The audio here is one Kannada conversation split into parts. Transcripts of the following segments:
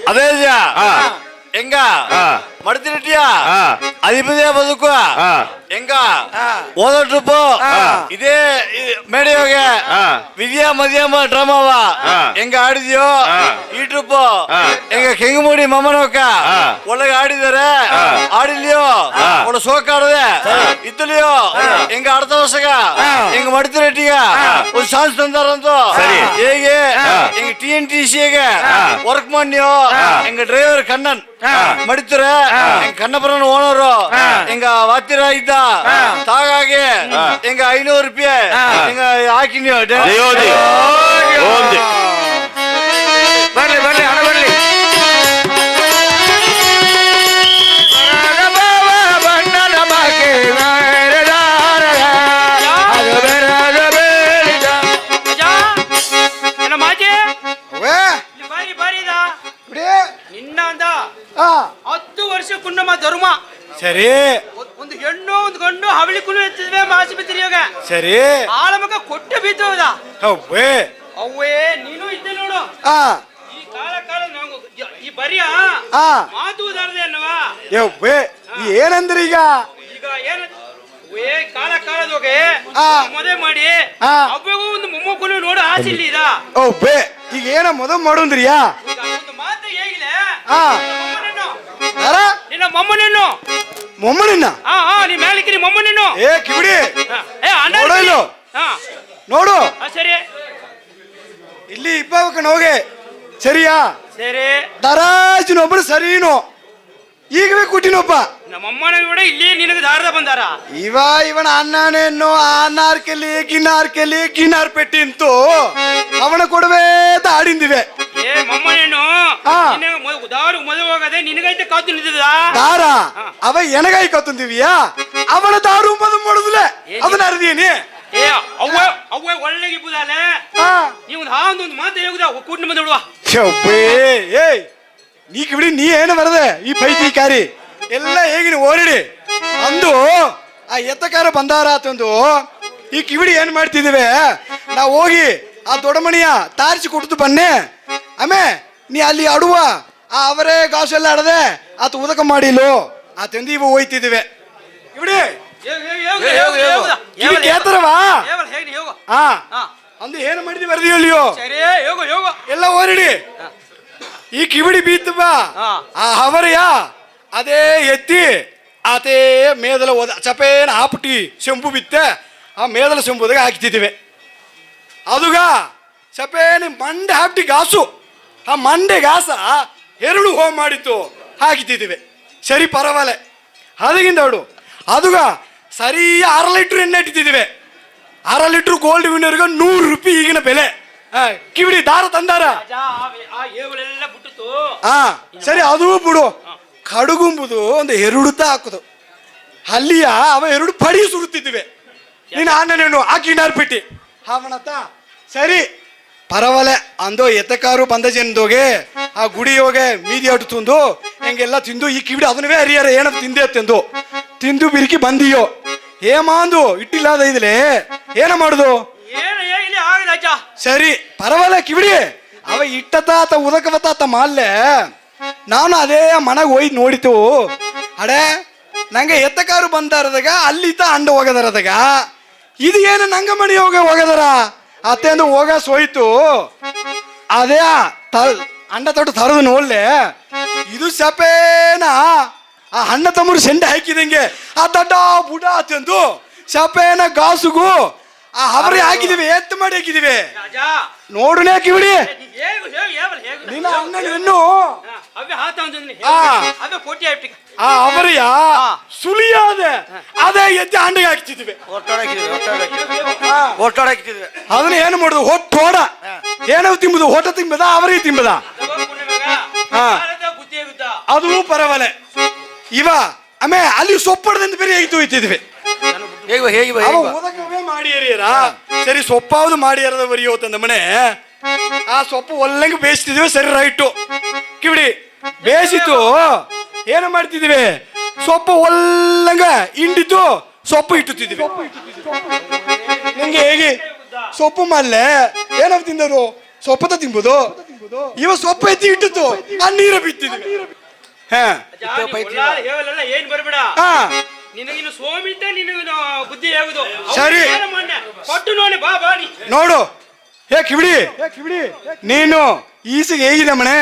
ಅದೇ ಹೆಂಗ ಮಾಡ್ತಿರಟಿಯ ಅಧಿಪತಿಯ ಬದುಕು ಹೆಂಗ ಓದೋ ಟ್ರಿಪ್ ಇದೇ ಮೇಡಿಯೋಗೆ ವಿದ್ಯಾ ಮಧ್ಯಮ ಡ್ರಾಮಾವ ಹೆಂಗ ಆಡಿದ್ಯೋ ಈ ಟ್ರಿಪ್ ಹೆಂಗ ಕೆಂಗಮೂಡಿ ಮಮ್ಮನಕ್ಕ ಒಳಗೆ ಆಡಿದಾರೆ ಆಡಿಲ್ಯೋ ಒಳ್ಳೆ ಸೋಕ್ ಆಡದೆ ಇದ್ದಲಿಯೋ ಹೆಂಗ ಆಡ್ತ ವರ್ಷಗ ಹೆಂಗ ಮಾಡ್ತಿರಟಿಗ ಒಂದು ಚಾನ್ಸ್ ತಂದಾರಂತು ಹೇಗೆ ಹೆಂಗ TNTCಗೆ ವರ್ಕ್ ಮಾಡಿಯೋ ಹೆಂಗ ಡ್ರೈವರ್ ಕಣ್ಣನ್ ಮಡಿತಾರೆ ಕನ್ನಪುರನ ಓನರು ಹಿಂಗ ವಾತಿರ ಇದ್ದ ಹಾಗಾಗಿ ಹಿಂಗ 500 ರೂಪಾಯಿ ಹಿಂಗ ಹಾಕಿ ನೀವು ಬರ್ಲಿ ಬರ್ಲಿ ಹಣ ಬರ್ಲಿ ಬಣ್ಣದ ಬಾಕಿ ನಿನ್ನ 10 ವರ್ಷ ಕುಂಡಮ ಧರ್ಮ ಸರಿ ಒಂದು ಹೆಣ್ಣು ಒಂದು ಗಂಡು ಹವಳಿ ಕುಲು ಎತ್ತಿದ್ವಿ ಮಾಸಿ ಬಿತ್ತಿರಿಯೋಗ ಸರಿ ಆಳಮಗ ಕೊಟ್ಟು ಬಿದ್ದೋದ ಅವ್ವೇ ಅವ್ವೇ ನೀನು ಇದ್ದೆ ನೋಡು ಈ ಕಾಲ ಈ ಬರಿಯ ಮಾತು ಉದಾರದೆ ಅನ್ನವಾ ಯವ್ವೇ ಏನಂದ್ರಿ ಈಗ ಏನ ಕಾಲದೋಗೆ ಮದುವೆ ಮಾಡಿ ಅವ್ವಗೂ ಒಂದು ಮೊಮ್ಮಕ್ಕಳು ನೋಡು ಆಸೆ ಇಲ್ಲಿ ಇದ ಅವ್ವೇ ಈಗ ಏನ ಮದುವೆ ಮಾಡೋದ್ರಿಯಾ ಒಂದು ಮಾತು ಹೇಗಿದೆ ನಿನ್ನ ಮೊಮ್ಮನನ್ನು ಮೊಮ್ಮನನ್ನ ನೀ ಮೇಲಿಕ್ಕಿರಿ ಮೊಮ್ಮನನ್ನು ಏ ಕಿವಿಡಿ ನೋಡು ಸರಿ ಇಲ್ಲಿ ಇಬ್ಬಕನ ಹೋಗೆ ಸರಿಯಾ ಸರಿ ದರಾಜಿನೊಬ್ಬರು ಸರಿನೋ ಈಗವೇ ಕುಟ್ಟಿನೊಬ್ಬ ನಮ್ಮಮ್ಮನ ಕೂಡ ಇಲ್ಲಿ ನಿನಗೆ ದಾರದ ಬಂದಾರ ಇವನ ಅಣ್ಣನೇನು ಅನ್ನಾರ್ಕೆಲಿ ಗಿನ್ನಾರ್ ಪೆಟ್ಟಿ ಅಂತೂ ಅವನ ಕೊಡವೇ ಆಡಿಂದಿವೆ ಏ ಮಮ್ಮನೇನು ದಾರು ಮದುವೆ ಹೋಗದೆ ನಿನಗೈತೆ ಕಾತು ನಿಂತಿದ ದಾರ ಅವ ಎನಗಾಯಿ ಕತ್ತುಂದಿವಿಯಾ ಅವನ ದಾರು ಮದುವೆ ಮಾಡುದಿಲ್ಲ ಅದನ್ನ ಅರ್ದೀನಿ ಏ ಅವ್ವ ಒಳ್ಳೆಗೆ ಬುದಾಲೆ ನೀವು ಒಂದು ಮಾತು ಹೇಗುದ ಕೂಟ ಮದುವೆ ಬಿಡುವ ಏಯ್ ನೀ ಕಿವಿಡಿ ನೀ ಏನು ಬರದೆ ಈ ಪೈತಿಕಾರಿ ಎಲ್ಲ ಹೇಗಿನ ಓರಿಡಿ ಅಂದು ಆ ಎತ್ತಕಾರ ಬಂದಾರ ಆತಂದು ಈ ಕಿವಿಡಿ ಏನ್ ಮಾಡ್ತಿದ್ದೀವಿ ನಾವು ಹೋಗಿ ಆ ದೊಡ್ಡಮಣಿಯ ತಾರಿಸಿ ಕೊಡ್ತು ಬನ್ನಿ ಆಮೇ ನೀ ಅಲ್ಲಿ ಆಡುವ ಆ ಅವರೇ ಗಾಸು ಎಲ್ಲ ಆಡದೆ ಆತ ಉದಕ ಮಾಡಿಲು ಆತಂದು ಇವು ಹೋಯ್ತಿದ್ದೀವಿ ಕಿವಿಡಿ ಕೇಳ್ತಾರವಾ ಅಂದು ಏನು ಮಾಡಿದ್ವಿ ಬರ್ದಿ ಅಲ್ಲಿಯೋ ಎಲ್ಲ ಓರಿಡಿ ಈ ಕಿವಿಡಿ ಬೀತ್ ಬಾ ಆ ಹವರಯ ಅದೇ ಎತ್ತಿ ಆತೇ ಮೇದಲ ಚಪೇನ ಹಾಪುಟಿ ಸೆಂಪು ಬಿತ್ತೆ ಆ ಮೇದಲ ಸೆಂಪುದಾಗ ಹಾಕ್ತಿದ್ದೀವಿ ಅದುಗ ಚಪೇನ ಮಂಡೆ ಹಾಪ್ಟಿ ಗಾಸು ಆ ಮಂಡೆ ಗಾಸ 2 ಹೋಮ್ ಮಾಡಿತ್ತು ಹಾಕಿತ್ತಿದ್ದೀವಿ ಸರಿ ಪರವಾಲೆ ಅದಕ್ಕಿಂತ ಅವಡು ಅದುಗ ಸರಿ 6 ಲೀಟ್ರ್ ಎಣ್ಣೆ ಇಟ್ಟಿದ್ದೀವಿ 6 ಲೀಟ್ರ್ ಗೋಲ್ಡ್ ವಿನ್ನರ್ಗೆ 100 ರೂಪಾಯಿ ಈಗಿನ ಬೆಲೆ ಕಿವಿಡಿ ದಾರ ತಂದಾರ ಸರಿ ಅದು ಬಿಡು ಕಡುಗುಂಬುದು ಒಂದು 2 ಹಾಕುದು ಅಲ್ಲಿಯ ಅವ 2 ಪಡಿ ಸುಡುತ್ತಿದ್ದಿವೆ ನೀನು ಆನೇನು ಆ ಗಿನ್ನಾರ್ ಬಿಟ್ಟಿ ಅವನತ್ತ ಸರಿ ಪರವಲೆ ಅಂದು ಎತ್ತಕಾರು ಬಂದ ಜನದೋಗೆ ಆ ಗುಡಿ ಹೋಗೆ ಮೀದಿ ಅಟ್ಟು ತುಂದು ಹೆಂಗೆಲ್ಲ ತಿಂದು ಈ ಕಿವಿಡಿ ಅದನ್ನೇ ಹರಿಯಾರ ಏನ ತಿಂದೆ ತಿಂದು ತಿಂದು ಬಿರಿಕಿ ಬಂದಿಯೋ ಹೇಮಾಂದು ಇಟ್ಟಿಲ್ಲದ ಇದ್ಲೆ ಏನ ಮಾಡುದು ಸರಿ ಪರವಲ್ಲ ಕಿವಿಡಿ ಅವ ಇಟ್ಟತಾತ ಉದಕವತಾತ ಮಾಲ್ಲೆ ನಾನು ಅದೇ ಮನೆಗೆ ಹೋಗಿ ನೋಡಿತು ಅಡೆ ನಂಗೆ ಎತ್ತಕಾರು ಬಂದಾರದಾಗ ಅಲ್ಲಿತ ಅಂಡ ಹೋಗದಾರದಾಗ ಇದು ಏನು ನಂಗ ಮಣಿ ಹೋಗದಾರ ಅತ್ತೆಂದು ಹೋಗ ಸೋಯ್ತು ಅದೇ ಅಂಡ ತೊಟ್ಟು ತರದು ನೋಡ್ಲೆ ಇದು ಸಪೇನ ಆ ಅಣ್ಣ ತಮ್ಮರು ಸೆಂಡೆ ಹಾಕಿದಂಗೆ ಆ ದಡ್ಡ ಬುಡ ಅತ್ತೆಂದು ಸಪೇನ ಗಾಸುಗೂ ಆ ಅವರೇ ಹಾಕಿದಿವಿ ಎತ್ತು ಮಾಡಿ ಹಾಕಿದಿವಿ ನೋಡುನೇ ಕಿವಿಡಿ ನಿನ್ನ ಅಣ್ಣನು ಅವರಿಯ ಸುಲಿಯಾದ ಅದೇ ಎತ್ತಿ ಅಂಡಿಗೆ ಹಾಕ್ತಿದ್ವಿ ಅದನ್ನ ಏನು ಮಾಡುದು ಹೊಟ್ಟೋಡ ಏನೋ ತಿಂಬುದು ಹೊಟ್ಟ ತಿಂಬದ ಅವರಿಗೆ ತಿಂಬದ ಅದು ಪರವಲೆ ಇವ ಆಮೇ ಅಲ್ಲಿ ಸೊಪ್ಪಡದಿಂದ ಬೇರೆ ಹೇಗೆ ಹೋಯ್ತಿದ್ವಿ ಮಾಡಿ ಸರಿ ಸೊಪ್ಪಾವುದು ಮಾಡಿ ಬರಿಯೋತಂದ ಮನೆ ಆ ಸೊಪ್ಪು ಒಲ್ಲಂಗೆ ಬೇಯಿಸ್ತಿದ್ವಿ ಸರಿ ರೈಟು ಕಿವಿಡಿ ಬೇಯಿಸಿತ್ತು ಏನು ಮಾಡ್ತಿದ್ವಿ ಸೊಪ್ಪು ಒಲ್ಲಂಗ ಇಂಡಿತು ಸೊಪ್ಪು ಇಟ್ಟುತ್ತಿದ್ವಿ ನಿಂಗೆ ಹೇಗೆ ಸೊಪ್ಪು ಮಲ್ಲೆ ಏನೋ ತಿಂದರು ಸೊಪ್ಪತ ತಿಂಬುದು ಇವ ಸೊಪ್ಪ ಎತ್ತಿ ಇಟ್ಟಿತ್ತು ಆ ನೀರು ಬಿತ್ತಿದ್ವಿ ಹಾ ಹೇಳಲ್ಲ ಏನ್ ಬರ್ಬೇಡ ಹಾ ನಿನಗಿನ್ನು ಸೋಮಿತ ನಿನಗಿನ್ನು ಬುದ್ಧಿ ಹೇಗುದು ಸರಿ. ಕೊಟ್ಟು ನೋಡಿ ಬಾ ಬಾ ನೀ ನೋಡು ಹೇ ಕಿವಿಡಿ ನೀನು ಈಸಿಗೆ ಹೇಗಿದೆ ಮನೆ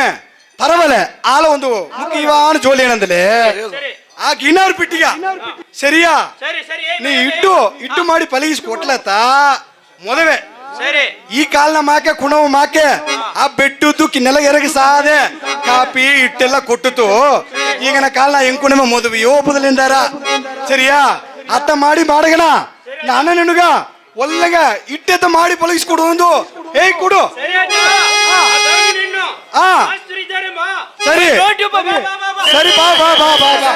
ಪರವಲೆ ಆಲ ಒಂದು ಮುಖ್ಯವಾನ ಜೋಲಿ ಏನಂದಲೇ ಸರಿ ಆ ಗಿನಾರ್ ಪಿಟ್ಟಿಗ ಸರಿಯಾ ಸರಿ ಸರಿ ನೀ ಇಟ್ಟು ಮಾಡಿ ಪಲಗಿಸಿ ಕೊಟ್ಲತ್ತ ಮೊದವೆ ಸರಿ ಈ ಕಾಲ್ನ ಮಾಕೆ ಕುಣವು ಮಾಕೆ ಆ ಬೆಟ್ಟದ್ದು ನೆಲ ಎರಗಿ ಸಾದೆ ಕಾಪಿ ಇಟ್ಟೆಲ್ಲ ಕೊಟ್ಟಿತು ಈಗಿನ ಕಾಲ್ನ ಹೆಂಗ್ ಮದುವೆ ಯೋಪದಲಿಂದಾರ ಸರಿಯಾ ಅತ್ತ ಮಾಡಿ ಮಾಡಗಣ ನಾನು ನಿನಗ ಒಳ್ಳೆಗ ಇಟ್ಟೆತ್ತ ಮಾಡಿ ಪಲಗಿಸ್ಕೊಡು ಒಂದು ಹೇಗ್ ಕೊಡು ಸರಿ ಅಜ್ಜ. ಅದನ್ನು ನಿನ್ನು ಹಾ ಮಾಸ್ತರ್ ಇದ್ದಾರೆ ಬಾ ಸರಿ ನೋಡಿ ಬಾ ಬಾ ಬಾ ಬಾ ಸರಿ ಬಾ ಬಾ ಬಾ ಬಾ ಬಾ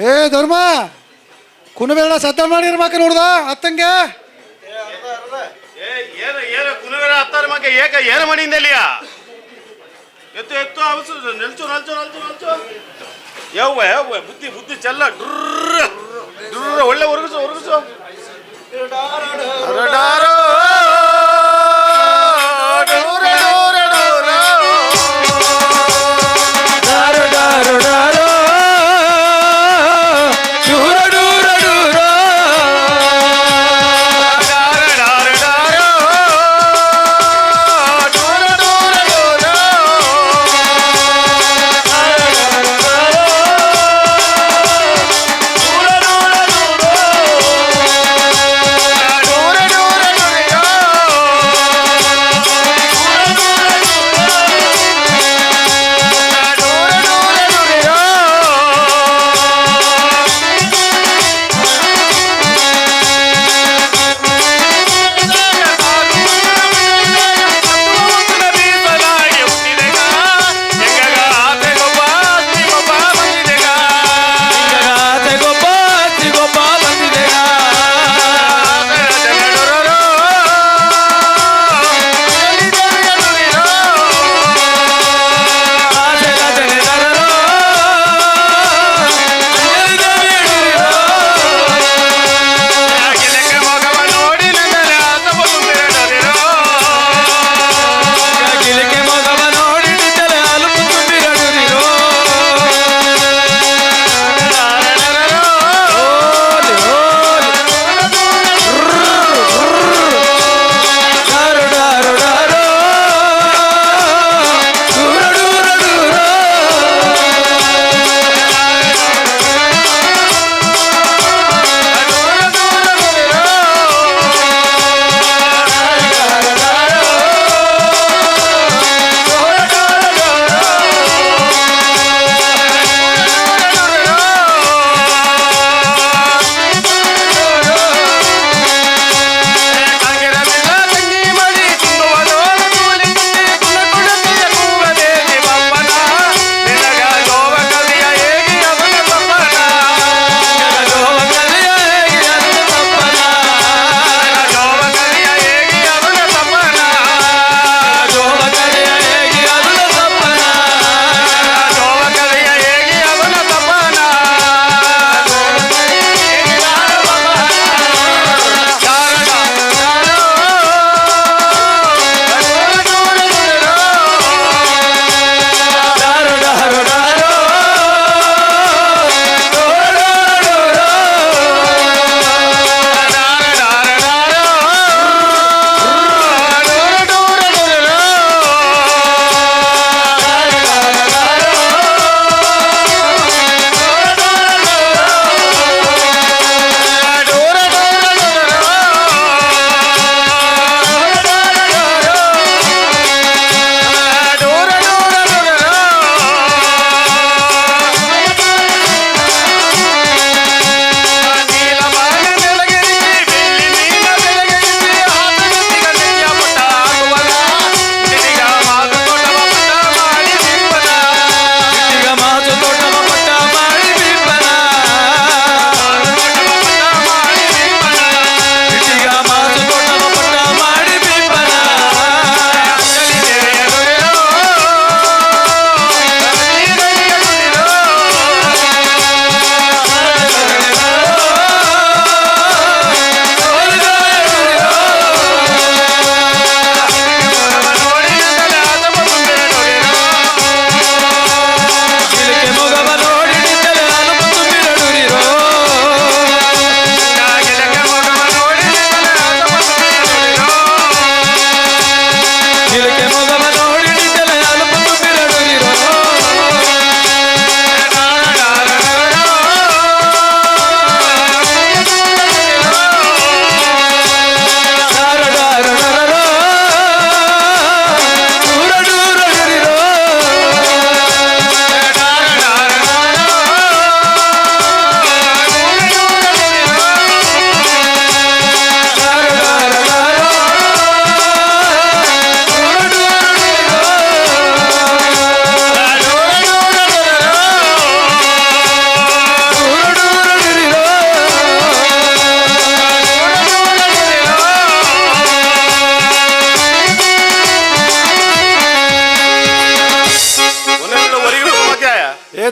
ಏ ಧರ್ಮ ಕುನಬೇಡ ಸತ್ತ ಮಾಡಿರ್ಬೇಕು ನೋಡ್ದ ಅತ್ತಂಗೆ ಏನು ಕುನುವೆರ ಹತ್ತಾರ ಮಗ ಏಕ ಏನು ಮಾಡಿಂದಲ್ಲಿಯ ಎತ್ತು ಎತ್ತು ಅವಸು ನಿಲ್ಚು ನಲ್ಚು ನಲ್ಚು ನಲ್ಚು ಯವ್ವ ಬುದ್ಧಿ ಬುದ್ಧಿ ಚೆಲ್ಲ ಡ್ರ ಡ್ರ ಒಳ್ಳೆ ಒರಗಿಸು ಒರಗಿಸು ಡಾರೋ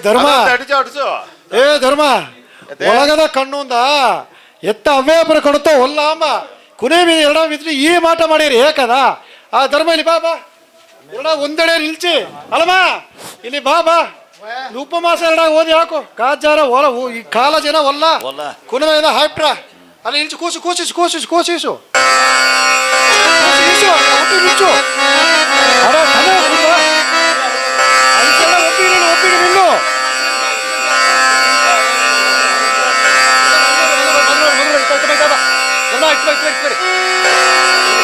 ಧರ್ಮ ಅಡಿಸು ಅಡಿಸು ಏ ಧರ್ಮ ಒಳಗದ ಕಣ್ಣುಂದ ಎತ್ತ ಅವ್ಯಾಪರ ಕೊಡುತ್ತೋ ಒಲ್ಲ ಅಂಬ ಕುನೇ ಮೇಲೆ ಎರಡ ಬಿದ್ರಿ ಈ ಮಾಟ ಮಾಡಿರಿ ಏಕದ ಆ ಧರ್ಮ ಇಲ್ಲಿ ಬಾ ಬಾ ಎರಡ ಒಂದೆಡೆ ನಿಲ್ಚಿ ಅಲ್ಲಮ್ಮ ಇಲ್ಲಿ ಬಾ ಬಾ ಉಪಮಾಸ ಎರಡ ಓದಿ ಹಾಕು ಕಾಜಾರ ಒಲ ಈ ಕಾಲ ಜನ ಒಲ್ಲ ಕುನಮೇದ ಹಾಯ್ಟ್ರ ಅಲ್ಲಿ ನಿಲ್ಚು ಕೂಸು ಕೂಸಿಸು ಕೂಸಿಸು ಕೂಸಿಸು ನಿಲ್ಚು ಒಪ್ಪಿಗೆ ನಿಲ್ಲು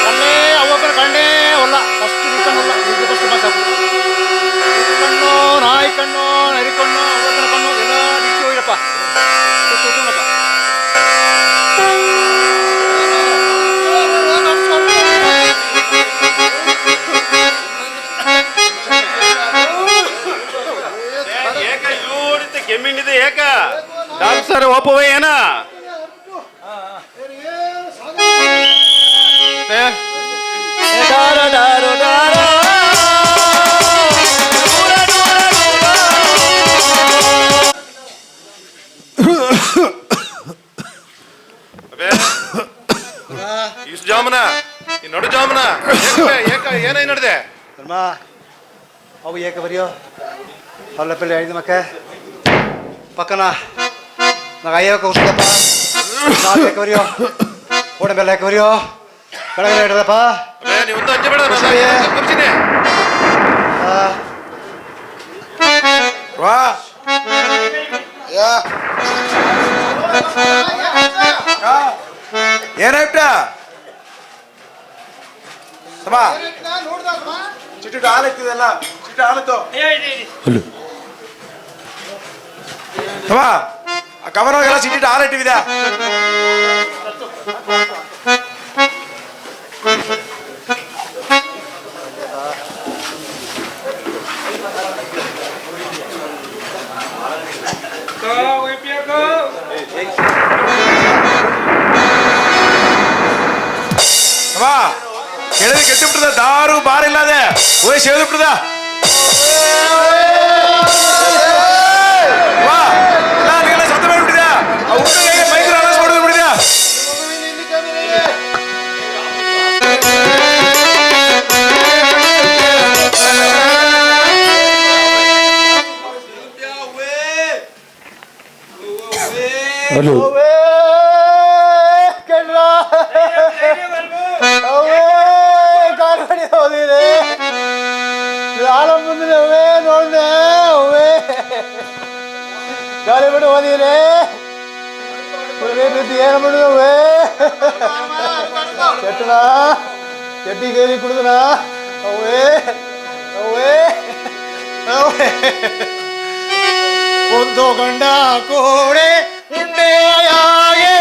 ಕಣ್ಣೇ ಅವ್ವಪ್ಪನ ಕಣ್ಣೇ ಒಲ್ಲ ಫಸ್ಟ್ ಕಣ್ಣಲ್ಲ ಇದು ಫಸ್ಟ್ ಭಾಷೆ ಕಣ್ಣು ನಾಯಿ ಕಣ್ಣು ನರಿ ಕಣ್ಣು ಅವ್ವಪ್ಪನ ಕಣ್ಣು ಎಲ್ಲ ದಿಕ್ಕಿ ಹೋಗಿರಪ್ಪ ಏಕ ಇಲ್ಲಿಡಿತ ಕೆಮ್ಮಿಂಡಿದೆ ಏಕ ಡಾಕ್ಟರ್ ಒಪ್ಪವ ಏನ ಇಷ್ಟು ಜಾಮನ ಈ ನಡು ಜಾಮನ ಏಕ ಏನಾಯಿ ನಡೆದೆ ಧರ್ಮ ಅವು ಏಕ ಬರಿಯೋ ಅಲ್ಲ ಪಲ್ಲೆ ಐದು ಮಕ್ಕ ಪಕ್ಕನ ನಾಗ ಅಯ್ಯಕ ಉಸ್ದಪ್ಪ ನಾಲ್ಕು ಏಕ ಬರಿಯೋ ಓಡ ಬೆಲ್ಲ ಏಕ ಬರಿಯೋ ಬೆಳಗ್ಗೆ ಹಿಡ್ದಪ್ಪ ನೀವು ಒಂದು ಅಂಜೆ ಬೇಡ ಕೂರ್ಸಿನಿ ವಾ ಏನಾಯ್ತ ತಮ್ಮ ಚಿಟ್ಟು ಹಾಲು ಇತ್ತಿದೆಲ್ಲ ಚಿಟ್ಟು ಹಾಲತ್ತು ತಮ್ಮ ಆ ಕವರ್ ಒಳಗೆಲ್ಲ ಚಿಟ್ಟಿಟ್ಟು ಹಾಲು ಇಟ್ಟಿವಿದೆ ಕೆಳಗೆ ಕೆಟ್ಟು ಬಿಟ್ಟದ ದಾರು ಬಾರ್ ಇಲ್ಲದೆ ಓಯ್ ಸೇವ್ ಬಿಟ್ಟದ ಸತ್ತ ಮಾಡಿಬಿಟ್ಟಿದ್ಯಾ ಮೈಕ್ರೋ ಅನೌನ್ಸ್ ಮಾಡೋದು ಬಿಟ್ಟಿದ್ಯಾ ಗಾಳಿ ಬಿಡು ಓದಿರೇ ಏನು ಮಾಡುವೆ ಕೆಟ್ಟನ ಕೆಟ್ಟಿ ಗೇರಿ ಕುಡಿದನ ಅವೇ ಅವೇ ಅವೇ ಒಂದು ಗಂಡ ಕೋಡೆ ಉಂಡೆಯಾಗೆ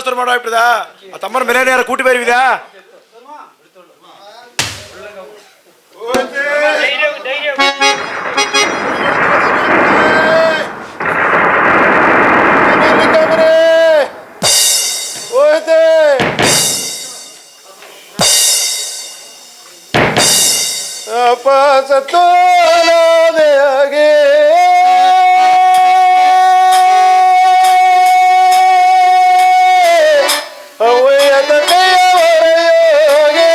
ಅವಸರ ಮಾಡೋ ಆಗ್ಬಿಟ್ಟದ ಆ ತಮ್ಮನ ಮನೇಲಿ ಯಾರು ಕೂಟಿ ಬೇರಿವಿದಾ ಧೈರ್ಯ ಧೈರ್ಯ ಅಪ್ಪ ಸತ್ತೋಲಾಗೆ ಅವಯ್ಯದ ಕೈಯವರೆಯೋಗೆ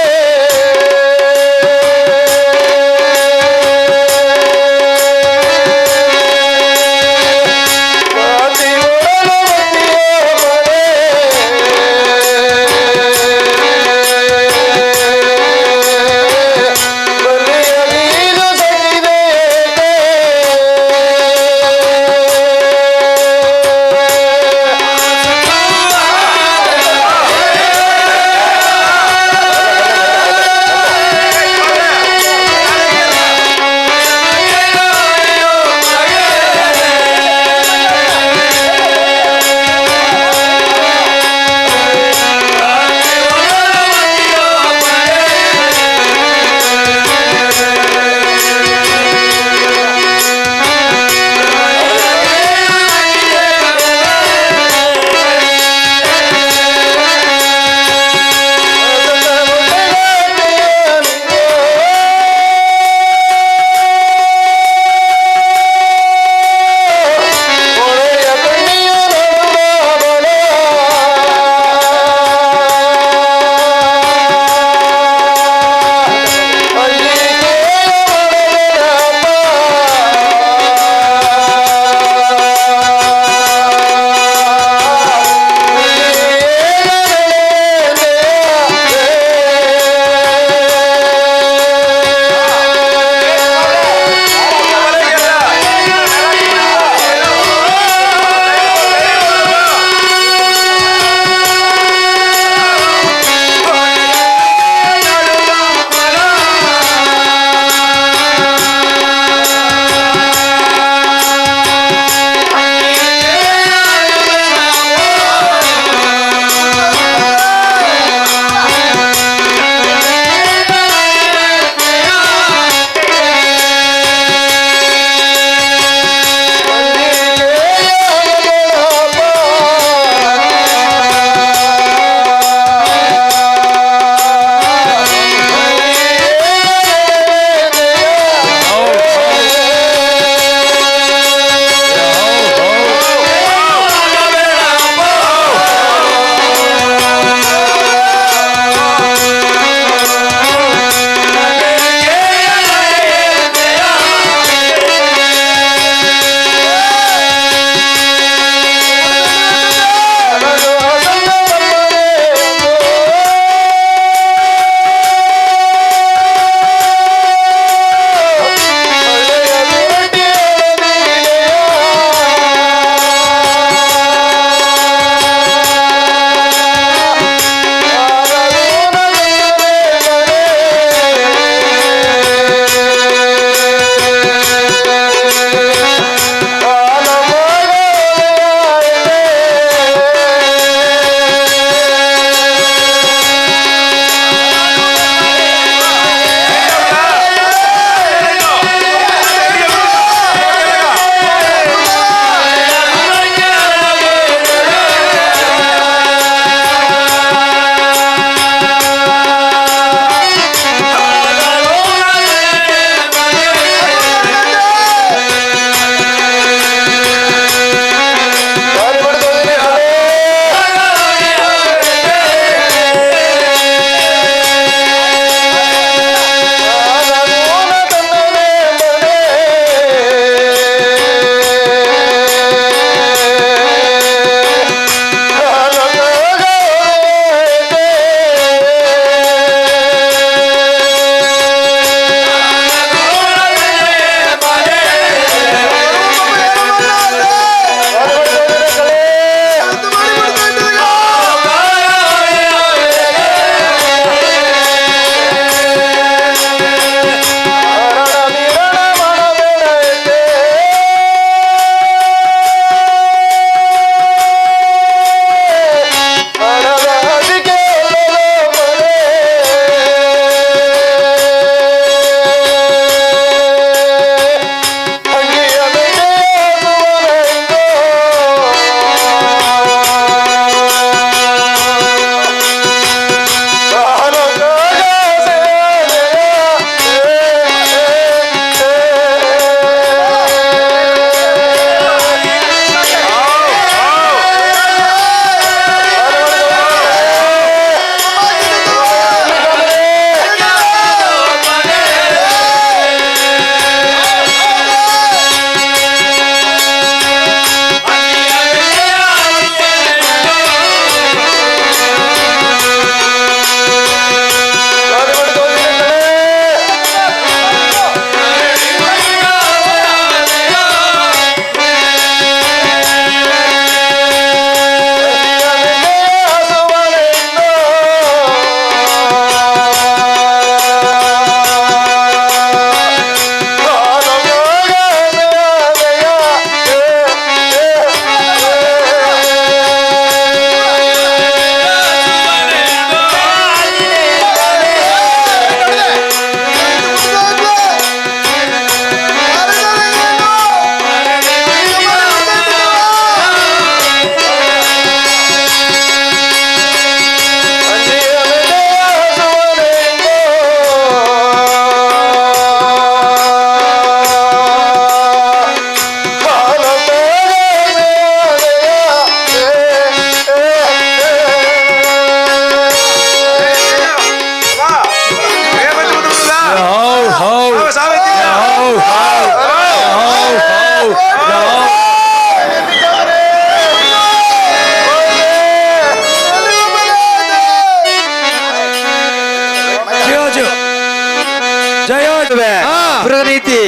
சொல்லுவேன் பிரகநீதி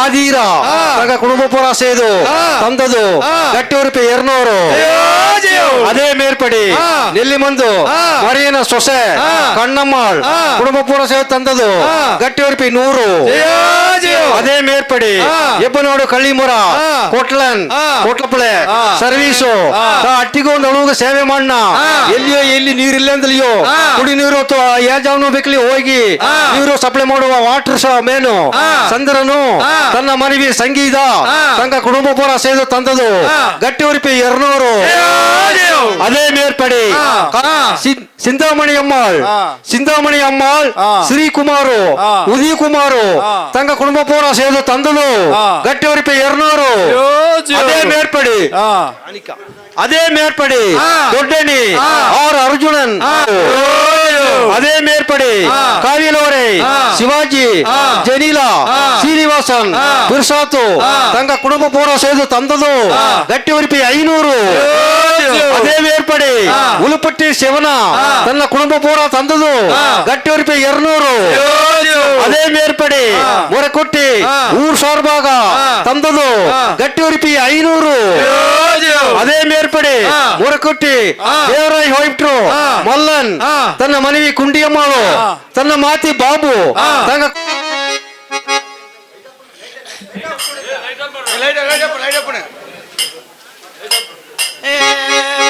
ஆதீரா தங்க குடும்ப போரா செய்து தந்தது கட்டி உறுப்பு 200 அதே மேற்படி நெல்லிமಂದು ಮರಿಯನ ಸೊಸೆ ಕಣ್ಣಮ್ಮಾಳ್ ಕುಟುಂಬ ಪೂರ ಸೇವೆ ತಂದದು ಗಟ್ಟಿ ಉರುಪಿ 100 ಅದೇ ಮೇರ್ಪಡಿ ಎಬ್ಬನೋಡು ಕಳ್ಳಿಮುರ ಕೊಟ್ಲನ್ ಕೊಟ್ಲಪಳೆ ಸರ್ವೀಸು ಅಟ್ಟಿಗೊಂದು ಅಳುಗ ಸೇವೆ ಮಾಡಣ ಎಲ್ಲಿಯೋ ಎಲ್ಲಿ ನೀರಿಲ್ಲ ಅಂದಲಿಯೋ ಕುಡಿ ನೀರು ಯಾಜಾವನು ಬೇಕಲಿ ಹೋಗಿ ನೀರು ಸಪ್ಲೈ ಮಾಡುವ ವಾಟರ್ ಮೇನು ಚಂದ್ರನು ತನ್ನ ಮನವಿ ಸಂಗೀತ ತಂಗ ಕುಟುಂಬ ಪೂರ ಸೇವೆ ತಂದದು ಗಟ್ಟಿ ಉರುಪಿ 200 ಅದೇ ಮೇರ್ಪಡಿ ಸಿಂಧಾಮಣಿ ಅಮ್ಮಾಳ್ ಶ್ರೀಕುಮಾರು ಉದಯ ಕುಮಾರು ತಂಗ ಕುಟುಂಬ ಪೂರ ಸೇವೆ ತಂದದು ಗಟ್ಟಿ ಉರುಪಿ 200 ಅದೇ ಮೇರ್ಪಡಿ ಅದೇ ಮೇರ್ಪಡಿ ದೊಡ್ಡಣಿ ಆರ್ ಅರ್ಜುನನ್ ಅದೇ ಮೇರ್ಪಡಿ ಕಾವಿಲವರೆ ಶಿವಾಜಿ ಜನೀಲಾ ಶ್ರೀನಿವಾಸನ್ ಬಿರ್ಸಾತು ತಂಗ ಕುಟುಂಬ ಪೂರ ಸೇವೆ ತಂದದು ಗಟ್ಟಿ ಉರುಪಿ 500 ಅದೇ ಮೇರ್ಪಡಿ ಉಲುಪಟ್ಟಿ ಶಿವನ ತನ್ನ ಕುಟುಂಬ ಪೂರ ತಂದದು ಗಟ್ಟಿ ಉರುಪಿ 200 ಅದೇ ಮೇರ್ಪಡಿ ಮೊರಕೊಟ್ಟಿ ಊರ್ ಸಾರ್ಭಾಗ ತಂದದು ಗಟ್ಟಿ ಉರುಪಿ 500 ಅದೇ ಮೇರ್ಪಡಿ ಮೊರಕೊಟ್ಟಿ ದೇವರಾಯ್ ಹೋಯ್ಟ್ರು ಮಲ್ಲನ್ ತನ್ನ ಮನವಿ ಕುಂಡಿಯಮ್ಮಳು ತನ್ನ ಮಾತಿ ಬಾಬು ತಂಗ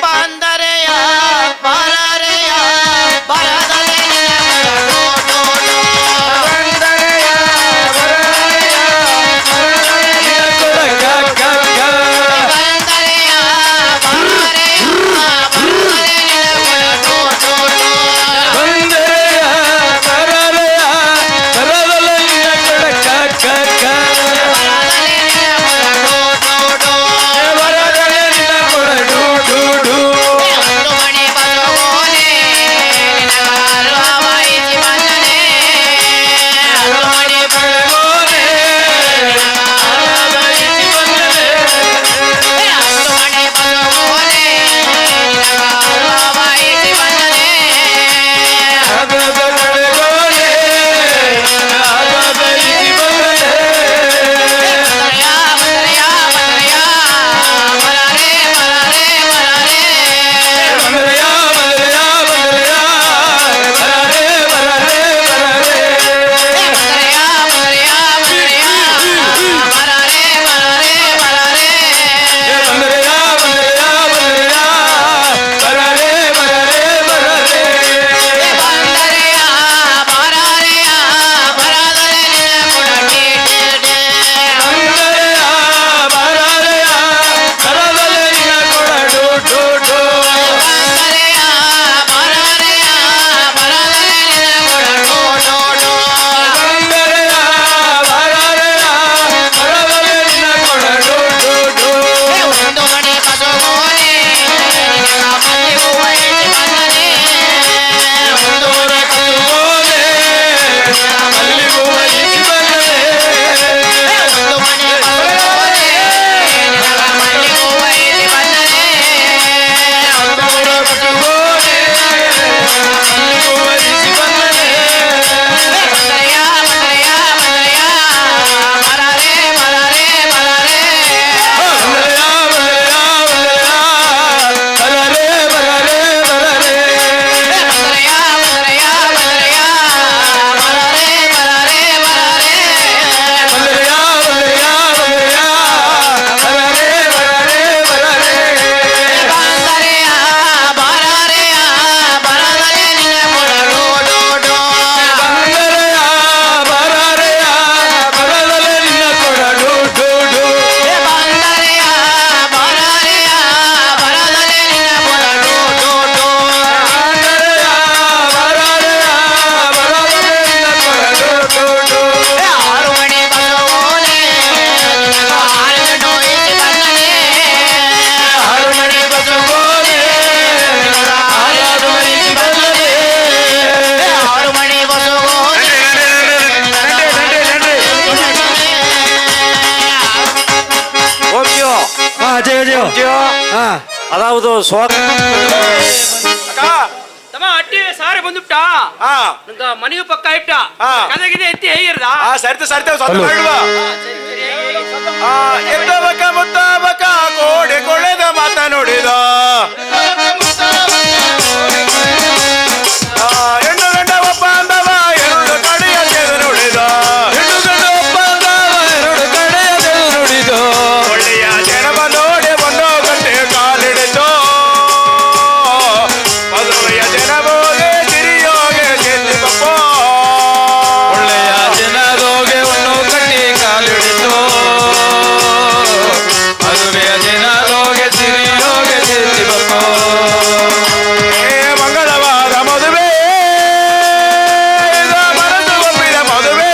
ಬಂದರೆಯ ಬರರೆಯ ಬರದರೆ அதாவது ತಮ್ಮ ಅಟ್ಟಿ ಸಾರಿ ಬಂದುಬಿಟ್ಟಾ ಹಾ ನಂಗ ಮನೆಗೆ ಪಕ್ಕ ಇಟ್ಟ ಹಾ. ಕದಗಿದೆ ಎತ್ತಿ ಹೇಗಿರ್ದ ಆ ಸರಿತೆ ಸರಿತೆ ಸ್ವಲ್ಪ ಮಾಡುವ ಎದ್ದ ಬಕ ಮುತ್ತ ಬಕ ಕೋಡೆ ಕೊಳೆದ ಮಾತ ನುಡಿದ ಹೆಣ್ಣು ಗಂಡ ಒಬ್ಬ ಅಂದವ ಎರಡು ಕಡೆಯ ತೆಗೆದು ನುಡಿದ ಒಳ್ಳೆಯ ಜನವ ನೋಡಿ ಒಂದೋ ಗಂಟೆ ಕಾಲಿಡಿತು ಮದುವೆಯ ಜನಬೋಗೆ ಸಿರಿಯೋಗೆ ಗೆದ್ದಿ ಬಪ್ಪ ಒಳ್ಳೆಯ ಜನದೋಗೆ ಒಂದು ಕಟ್ಟಿ ಕಾಲಿಡಿತು ಮದುವೆಯ ಜನದೋಗೆ ಸಿರಿಯೋಗೆ ಸಿರಿಬಪ್ಪ ಮಂಗಳವಾದ ಮದುವೆ ಇದು ಮನಸ್ಸು ಒಪ್ಪಿದ ಮದುವೆ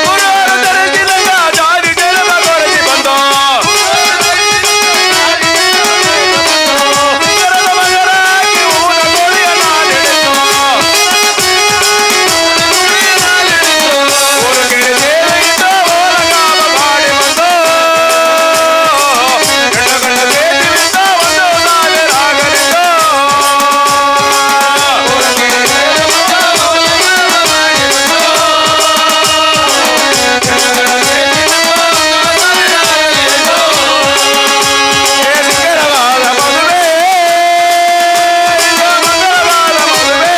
ಗುರುವಾರ ತರಿಸಿದಂಗ ಜಾರಿ ಜನ್ಮ ಕೊರಸಿ ಬಂದು ಕರದ ಮಗರಾಗಿ ಊರ ಕೋಳಿಯ ನಾಲಿಡಿತು ಊರು ಕೆರೆ ಸೇರಿದ್ದು ಓಲಗಾಮ ಮಾಡಿ ಬಂದು ಗಂಡ ಗಂಡ ಸೇರಿದ್ದು ಒಂದು ಸಾವಿರ ಆಗಲಿದ್ದು ಶಿಖರವಾದ ಮದುವೆ ಇದು ಮಂಗಳವಾದ ಮದುವೆ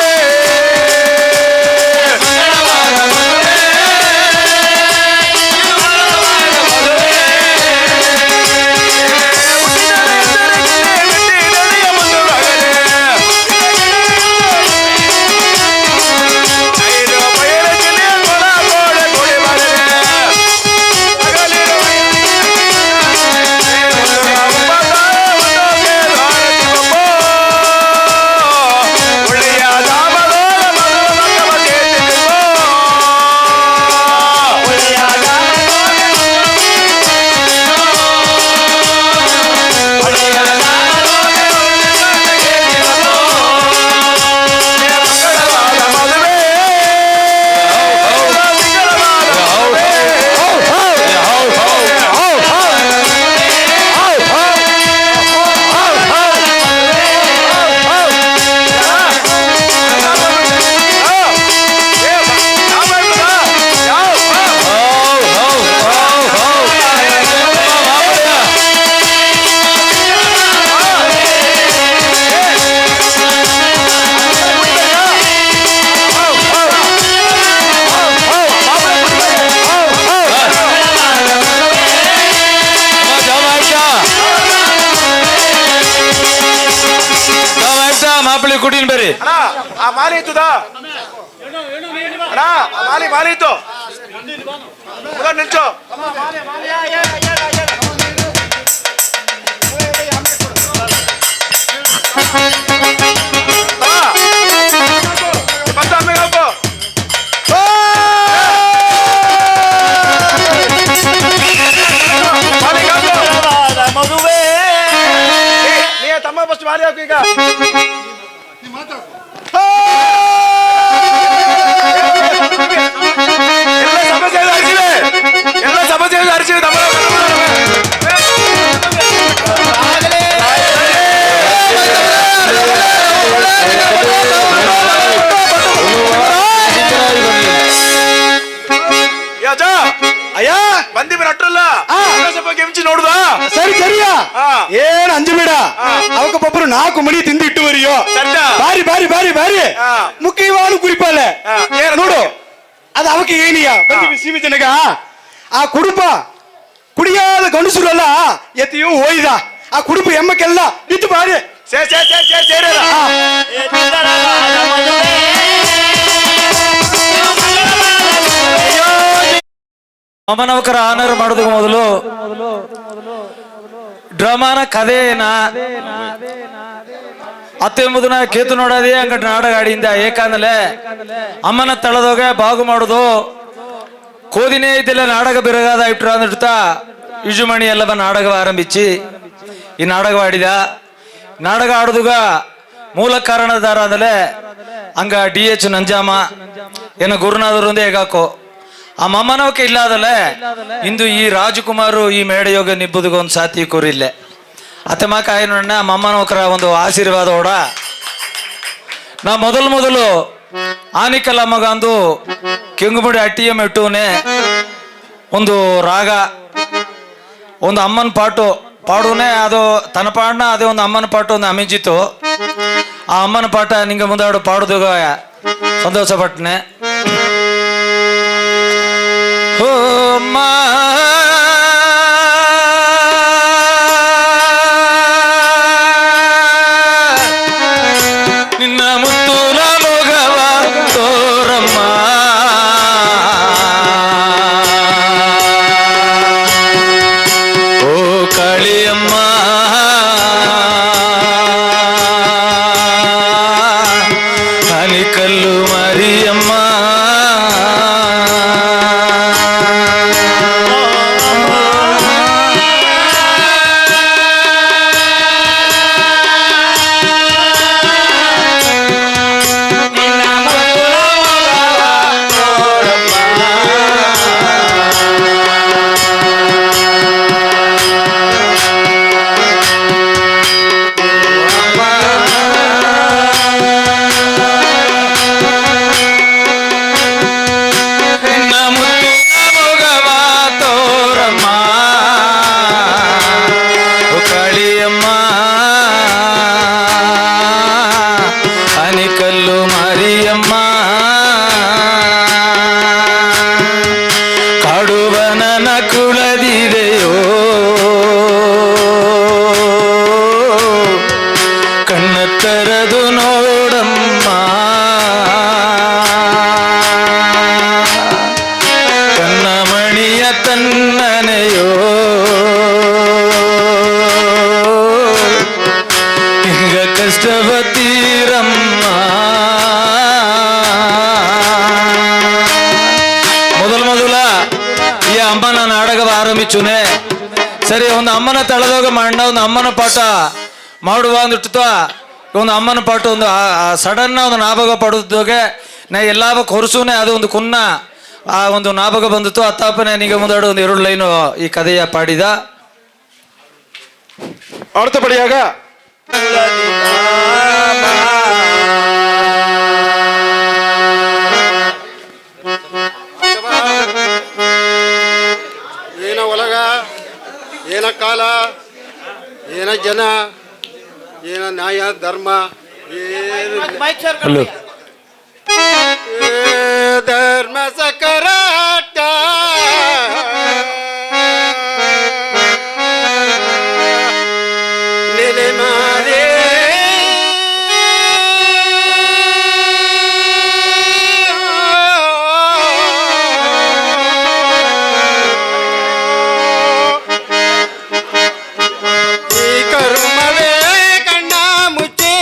ಮಾಪಳಿ ಕುಟೀನ್ ಬರ್ರಿ ಅಣ್ಣ ಆ ಮಾಲಿ ಇತ್ತುದಾ ಅಣ್ಣ ಆ ಮಾಲಿ ಇತ್ತು ನಿಲ್ಚೋ ಬಸ್ ಆಮೇಲೆ ಹೋಗು ಮದುವೆ ನೀ ತಮ್ಮ ಬಸ್ ಮಾರಿ ಹಾಕು ಈಗ ಎಲ್ಲ ಸಮಸ್ಯೆ ಅರಿಸಿವೆ ತಮ್ಮ ಯಾಜ ಅಯ್ಯ ಬಂದಿವಿ ನಟ್ರಲ್ಲ ಸ್ವಲ್ಪ ಕೆಂಚಿ ನೋಡುದಾ ಸರಿ ಸರಿಯಾ ಹಾ. ಏನ್ ಅಂಜಬೇಡ ಅವಕ್ಕೊಬ್ಬರು 4 ಮಣಿ ತಿಂದು ಇಟ್ಟುವರಿಯೋ ಸರಿಯಾ? ಬಾರಿ ಬಾರಿ ಬಾರಿ ಬಾರಿ ಹಾ. ಮುಖ್ಯವಾದ ಕುರಿಪಾಲೆ ಏನು ನೋಡು ಅದು ಅವಕ್ಕೆ ಏನಿಯ ಬಂದಿವಿ ಸೀಮೆ ಜನಗ ಆ ಕುಡುಪ ಕುಡಿಯಾದ ಗಂಡಸರಲ್ಲ ಎತ್ತಿಯು ಹೋಯ್ದ ಆ ಕುಡುಪ ಎಮ್ಮಕ್ಕೆಲ್ಲ ಇತ್ತು ಬಾರಿ ಸೇರಲ್ಲ ಅಮ್ಮನವಕರ ಆನರ್ ಮಾಡೋದಕ್ಕೆ ಮೊದಲು ಡ್ರಾಮಾನ ಕಥೆನ ಅತ್ತೆಂಬುದನ್ನ ಕೇತು ನೋಡೋದೇ ಅಂಗಡಿ ನಾಟಕ ಆಡಿಯಿಂದ ಏಕಾಂದಲೆ ಅಮ್ಮನ ತಳದೋಗ ಬಾಗು ಮಾಡುದು ಕೋದಿನೇ ಇದ್ದೆಲ್ಲ ನಾಟಕ ಬಿರಗಾದ ಇಟ್ರು ಅಂದಿಡ್ತಾ ಯುಜುಮಣಿ ಎಲ್ಲವ ನಾಟಕ ಆರಂಭಿಸಿ ಈ ನಾಟಕ ಆಡಿದ ನಾಟಕ ಆಡುದುಗ ಮೂಲ ಕಾರಣದಾರ ಅಂದಲೆ ಹಂಗ DH ನಂಜಾಮ ಏನ ಗುರುನಾಥರು ಹೇಗಾಕೋ ಆ ಮಮ್ಮನವಕ್ಕೆ ಇಲ್ಲಾದಲ್ಲೇ ಇಂದು ಈ ರಾಜಕುಮಾರು ಈ ಮೇಡೆಯೋಗ ನಿಬ್ಬುದಿಗೆ ಒಂದು ಸಾತಿ ಕೂರಿಲ್ಲೆ ಅತ್ತೆ ಮಾಕ ಆಯ್ನ ಮಮ್ಮನವಕರ ಒಂದು ಆಶೀರ್ವಾದ ಓಡ ನಾ ಮೊದಲು ಆನಿಕಲ್ಲ ಮಗ ಅಂದು ಕೆಂಗುಮುಡಿ ಅಟ್ಟಿಯ ಮೆಟ್ಟುನೆ ಒಂದು ರಾಗ ಒಂದು ಅಮ್ಮನ ಪಾಟು ಪಾಡುನೆ ಅದು ತನ್ನ ಪಾಡನ ಅದೇ ಒಂದು ಅಮ್ಮನ ಪಾಟು ಒಂದು ಅಮಿಜಿತ್ತು ಆ ಅಮ್ಮನ ಪಾಠ ನಿಂಗೆ ಮುಂದಾಡು ಪಾಡುದಾಗ ಸಂತೋಷ ಪಟ್ಟನೆ ಓ ಅಮ್ಮ ನಿನ್ನ ಮುತ್ತು ಮೊಗವ ತೋರಮ್ಮ ಓ ಕಾಳಿಯಮ್ಮ ಹನಿಕಲ್ಲು ಮರಿಯಮ್ಮ ಹನಿಕಲ್ಲು ಮರಿಯಮ್ಮ ಕಾಡುವನನ ಕುಳದಿದೆಯೋ ಕಣ್ಣ ತೆರೆದು ನೋಡಮ್ಮ ಕನ್ನ ಮಣಿಯ ತನ್ನನೆಯೋ ಹಿಂಗ ಕಷ್ಟವತೀರಮ್ಮ ಮೊದಲ ಈ ಅಮ್ಮನ ನಾಟಕ ಆರಂಭಿಸುನೆ ಸರಿ ಒಂದು ಅಮ್ಮನ ತಳದಾಗ ಮಂಡ ಒಂದು ಅಮ್ಮನ ಪಾಠ ಮಾಡುವ ಅಂದಿಟ್ಟು ಒಂದು ಅಮ್ಮನ ಪಾಠ ಒಂದು ಸಡನ್ನ ಒಂದು ನಾಭಾಗ ಪಡುದಾಗೆ ನಾ ಎಲ್ಲಾವ ಕೊರಸುನೆ ಅದು ಒಂದು ಕುನ್ನ ಆ ಒಂದು ನಾಭಾಗ ಬಂದಿತ್ತು ಅತ್ತಾಪನೆ ನಿಗೆ ಮುಂದಾಡು ಒಂದು 2 ಲೈನು ಈ ಕಥೆಯ ಪಾಡಿದ அடுத்தபடியாக ಏನ ಒಲಗ ಏನ ಕಾಲ ಏನ ಜನ ಏನ ನ್ಯಾಯ ಧರ್ಮ ಹಲೋ ಧರ್ಮ ಸಕರಾಟ ನೆಲೆ ಮಾರೇ ಈ ಕರ್ಮವೇ ಕಣ್ಣ ಮುಚ್ಚಿ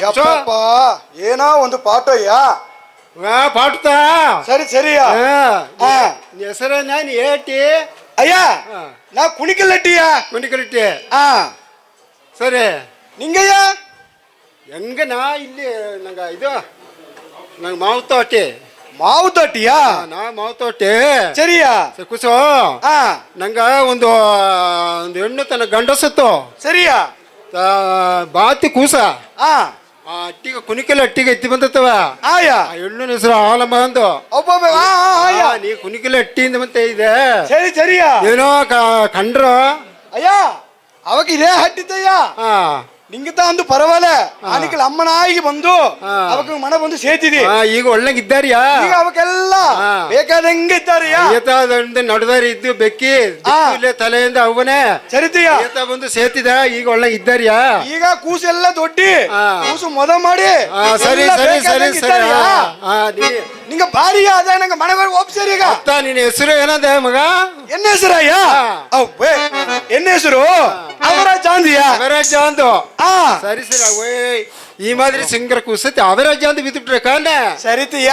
ಯಪ್ಪಪ್ಪ ಏನೋ ಒಂದು ಪಾಠಯ್ಯ ಪಾಟ್ತಾ ಸರಿ ಸರಿಯಾ ಹಾ. ಹೆಸರ ನಾನು ಏಟಿ ಅಯ್ಯ ನಾ ಕುಣಿಕಲ್ಲಟ್ಟಿಯ ಕುಂಡಿಕಲಿಟ್ಟಿ ಹಾ ಸರಿ ನಿಂಗಯ್ಯ ಹೆಂಗ ನಾ ಇಲ್ಲಿ ಇದು ನಂಗೆ ಮಾವು ತೋಟಿ ಮಾವು ತಟ್ಟಿಯಾ ನಾ ಮಾವು ತೋಟಿ ಸರಿಯಾ ಕುಸು ಹಾ ನಂಗ ಒಂದು ಹೆಣ್ಣು ತನ್ನ ಗಂಡಸತ್ತು ಸರಿಯಾ ಬಾತಿ ಕೂಸ ಹಾ ಅಟ್ಟಿಗೆ ಕುಣಿಕೆಲ್ಲ ಅಟ್ಟಿಗೆ ಎತ್ತಿ ಬಂದತ್ತವ ಆಯ ಆ ಹೆಣ್ಣಿನ ಹೆಸರು ಆಲಮ್ಮ ಅಂದು ಒಬ್ಬೊಬ್ಬ ಹಾ ಹಾ ಆಯ ನೀ ಕುಣಿಕೆಲ್ಲ ಅಟ್ಟಿಯಿಂದ ಮತ್ತೆ ಇದೆ ಸರಿ ಸರಿಯಾ ಏನೋ ಕಂಡ್ರು ಅಯ್ಯ ಅವಕ್ಕೆ ಇದೇ ಹಟ್ಟಿದ್ದಯ್ಯ ಹಾ ನಿಂಗಿತ ಒಂದು ಪರವಾಲೆ ಆನಿಕಲ್ ಅಮ್ಮನಾಗಿ ಬಂದು ಅವಕ್ಕೆ ಮನ ಬಂದು ಸೇತಿದಿ ಈಗ ಒಳ್ಳೆಗಿದ್ದಾರಿಯಾ ಈಗ ಅವಕ್ಕೆಲ್ಲ ಹಾ. ಬೇಕಾದಂಗೆ ಇದ್ದಾರಯ್ಯ ನಡ್ದಾರಿ ಇದ್ದು ಬೆಕ್ಕಿ ಇಲ್ಲೇ ತಲೆಯಿಂದ ಅವನೇ ಸರಿತೀಯ ಈತ ಬಂದು ಸೇತಿದ ಈಗ ಒಳ್ಳೆಗಿದ್ದಾರಿಯಾ ಈಗ ಕೂಸೆಲ್ಲ ದೊಡ್ಡಿ ಹಾ. ಕೂಸು ಮೊದ ಮಾಡಿ ಸರಿ ಎಲ್ಲ ಸರಿ ಸರಿ ಬೇಕಾದಂಗೆ ಸರಿ ಇದ್ದಾರಯ್ಯ. ನಿಂಗ ಭಾರಿ ಅದ ನಂಗೆ ಮನೆಗೆ ಒಪ್ಸರಿ ಈಗ ಅತ್ತ ನಿನ್ನ ಹೆಸರು ಏನದ ಮಗ ಎನ್ನ ಹೆಸರಯ್ಯ ಅವ್ವೇ ಎನ್ನ ಹೆಸರು ಅವರ ಚಾಂದಿಯ ಅವರಾಜ ಅಂದು ಆ ಸರಿ ಸರಿ ಅವೇ ಈ ಮಾದಿರಿ ಸಿಂಗರ ಕೂಸತಿ ಅವರಾಜ ಅಂತ ಬಿದ್ದುಬಿಟ್ರೆ ಕಾನೆ ಸರಿತೀಯ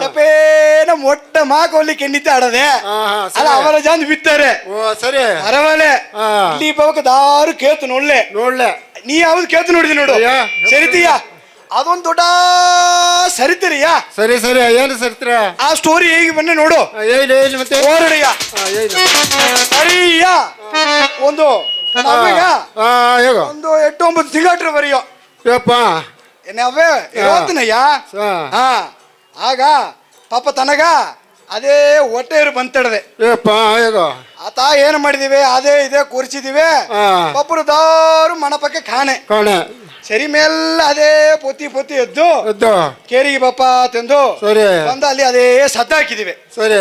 ಸಪೇನ ಮೊಟ್ಟ ಮಾಕೊಲ್ಲಿಕ್ಕೆ ಎಣ್ಣಿತೆ ಆಡದೆ ಅಲ್ಲ ಅವರ ಜಾಂದ್ ಬಿತ್ತಾರೆ ಓ ಸರಿ ಪರವಾಲೆ ಹಾ. ಇಲ್ಲಿ ಪವಕ ದಾರು ಕೇತು ನೋಡ್ಲೆ ನೋಡ್ಲೆ ನೀ ಯಾವ್ದು ಕೇತು ನೋಡಿದಿ ನೋಡು ಅಯ್ಯ. ಸರಿತೀಯ ಅದೊಂದು ದೊಡ್ಡ ಸರಿತೀರಿಯ ಸರಿ ಸರಿ ಏನು ಸರಿತ್ರ ಆ ಸ್ಟೋರಿ ಹೇಗೆ ಬನ್ನಿ ನೋಡು ಏನು ಮತ್ತೆ ಓರಡಿಯ ಏನು ಸರಿಯ ಒಂದು ನಾವೀಗ ಹೇಗೋ ಒಂದು 8-9 ತಿಂಗಳ ಬರೆಯೋ ಯಪ್ಪ ಏನೇ ಅವೇ ಇವತ್ತಿನಯ್ಯ ಹಾ ಆಗ ಪಾಪ ತನಗ ಅದೇ ಹೊಟ್ಟೆಯರು ಬಂತಡದೆ ಯಪ್ಪ ಹೇಗೋ ಆತ ಏನ್ ಮಾಡಿದಿವಿ ಅದೇ ಇದೇ ಕೂರಿಸಿದಿವಿ ಹಾ. ಒಬ್ಬರು ದಾರು ಮಣಪಕ್ಕೆ ಕಾಣೆ ಕಾಣೆ ಸರಿ ಮೇಲೆ ಅದೇ ಪೊತ್ತಿ ಪೊತ್ತಿ ಎದ್ದು ಎದ್ದು ಕೇರಿಗೆ ಬಾಪ ತಂದು ಸರಿ ಬಂದು ಅಲ್ಲಿ ಅದೇ ಸದ್ದ ಹಾಕಿದಿವಿ ಸರಿ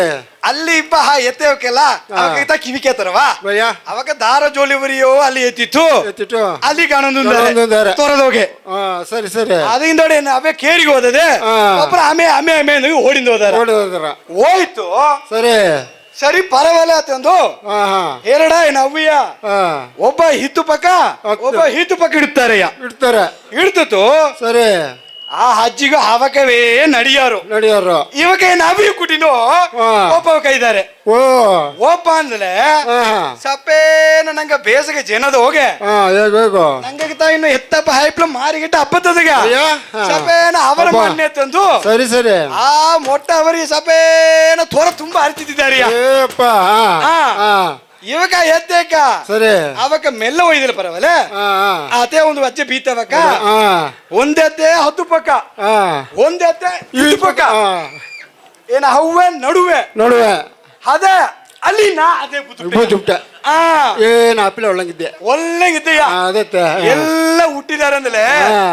ಅಲ್ಲಿ ಇಪ್ಪ ಎತ್ತೇವಕ್ಕೆಲ್ಲ ಅವಾಗ ಕಿವಿ ಕೇತಾರವಾ ಭಯ್ಯ ಅವಾಗ ದಾರ ಜೋಲಿ ಬರಿಯೋ ಅಲ್ಲಿ ಎತ್ತಿತ್ತು ಎತ್ತಿಟ್ಟು ಅಲ್ಲಿ ಕಾಣೊಂದು ತೊರದೋಗೆ ಸರಿ ಸರಿ ಅದರಿಂದ ಅವೇ ಕೇರಿಗೆ ಹೋದದೆ ಹಾ. ಒಬ್ಬರು ಆಮೆ ಆಮೆ ಆಮೆ ಓಡಿಂದ ಹೋದಾರ ನೋಡಿದ್ರ ಹೋಯ್ತು ಸರಿ ಸರಿ ಪರವಾಲೆ ಆತಂದು ಹಾ ಹಾ ಎರಡ ಏನ್ ಅವ್ವಿಯ ಹಾ ಒಬ್ಬ ಹಿತ್ತು ಪಕ್ಕ ಒಬ್ಬ ಹಿತ್ತು ಪಕ್ಕ ಇಡ್ತಾರಯ್ಯ ಇಡ್ತಾರೆ ಇಡ್ತತು ಸರಿ ಆ ಅಜ್ಜಿಗೂ ಅವಕವೇ ನಡಿಯಾರು ನಡಿಯೋರು ಇವಕ್ಕೆ ನವಿಯು ಕುಟಿನೋ ಒಬ್ಬ ಇದ್ದಾರೆ ಓ ಒಬ್ಬ ಅಂದ್ಲೆ ಹಾ ಸಪೇನ ನಂಗ ಬೇಸಗೆ ಜನದ ಹೋಗೆ ಹಾ ಹೇಗೋ ನಂಗ ಇನ್ನು ಎತ್ತಪ್ಪ ಹೈಪ್ಲ ಮಾರಿಗಿಟ್ಟ ಹಬ್ಬತ್ತದಗ ಅಯ್ಯ, ಹಾ. ಸಪೇನ ಅವರ ಅಬ್ಬಾ. ಮಣ್ಣೆ ತಂದು ಸರಿ ಸರಿ ಆ ಮೊಟ್ಟ ಅವರಿಗೆ ಸಪೇನ ತೋರ ತುಂಬಾ ಹರಿತಿದ್ದಾರೆ ಏಪ್ಪ ಹಾ ಹಾ ಇವಕ ಎತ್ತೇಕ ಸರಿ ಅವಕ ಮೆಲ್ಲ ಒಯ್ದಿಲ್ಲ ಪರವಲ್ಲ ಹಾ ಹಾ ಅದೇ ಒಂದು ಅಜ್ಜೆ ಬೀತವಕ್ಕ ಹಾ ಒಂದೆತ್ತೆ 10 ಪಕ್ಕ ಹಾ ಒಂದೆತ್ತೆ 20 ಪಕ್ಕ ಹಾ ಏನ ಹವ್ವೆ ನಡುವೆ ನೋಡುವೆ ಅದೇ ಅಲ್ಲಿ ನಾ ಅದೇ ಬೂಜುಬಿಟ್ಟೆ ಆ ಏನು ಆಪಿಲ್ ಒಳ್ಳಂಗಿದ್ದೆ ಒಳ್ಳೆಗಿದ್ದಯ್ಯ ಅದತ್ತೆ ಎಲ್ಲ ಹುಟ್ಟಿದಾರೆ ಅಂದಲೆ ಹಾ